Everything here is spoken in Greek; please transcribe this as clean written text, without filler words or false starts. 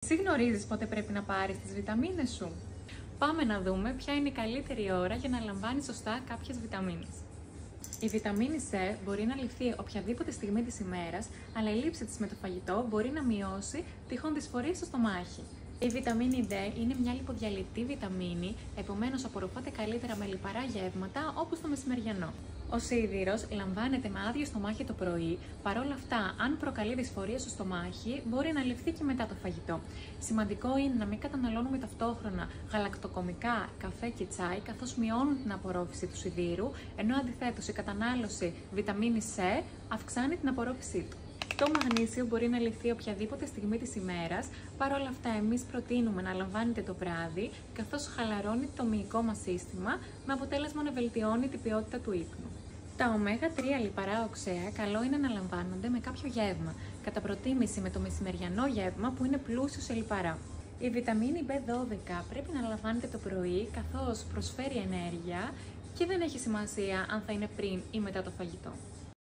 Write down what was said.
Εσύ γνωρίζεις πότε πρέπει να πάρεις τις βιταμίνες σου? Πάμε να δούμε ποια είναι η καλύτερη ώρα για να λαμβάνεις σωστά κάποιες βιταμίνες. Η βιταμίνη C μπορεί να ληφθεί οποιαδήποτε στιγμή της ημέρας, αλλά η λήψη της με το φαγητό μπορεί να μειώσει τυχόν δυσφορία στο στομάχι. Η βιταμίνη D είναι μια λιποδιαλυτή βιταμίνη, επομένως απορροφάται καλύτερα με λιπαρά γεύματα όπως το μεσημεριανό. Ο σίδηρος λαμβάνεται με άδειο στομάχι το πρωί, παρόλα αυτά, αν προκαλεί δυσφορία στο στομάχι, μπορεί να ληφθεί και μετά το φαγητό. Σημαντικό είναι να μην καταναλώνουμε ταυτόχρονα γαλακτοκομικά, καφέ και τσάι, καθώς μειώνουν την απορρόφηση του σιδήρου, ενώ αντιθέτως η κατανάλωση βιταμίνης C αυξάνει την απορρόφησή του. Το μαγνήσιο μπορεί να ληφθεί οποιαδήποτε στιγμή της ημέρας, παρόλα αυτά εμείς προτείνουμε να λαμβάνετε το βράδυ, καθώς χαλαρώνει το μυϊκό μας σύστημα, με αποτέλεσμα να βελτιώνει την ποιότητα του ύπνου. Τα ω3 λιπαρά οξέα καλό είναι να λαμβάνονται με κάποιο γεύμα, κατά προτίμηση με το μεσημεριανό γεύμα που είναι πλούσιο σε λιπαρά. Η βιταμίνη B12 πρέπει να λαμβάνετε το πρωί, καθώς προσφέρει ενέργεια και δεν έχει σημασία αν θα είναι πριν ή μετά το φαγητό.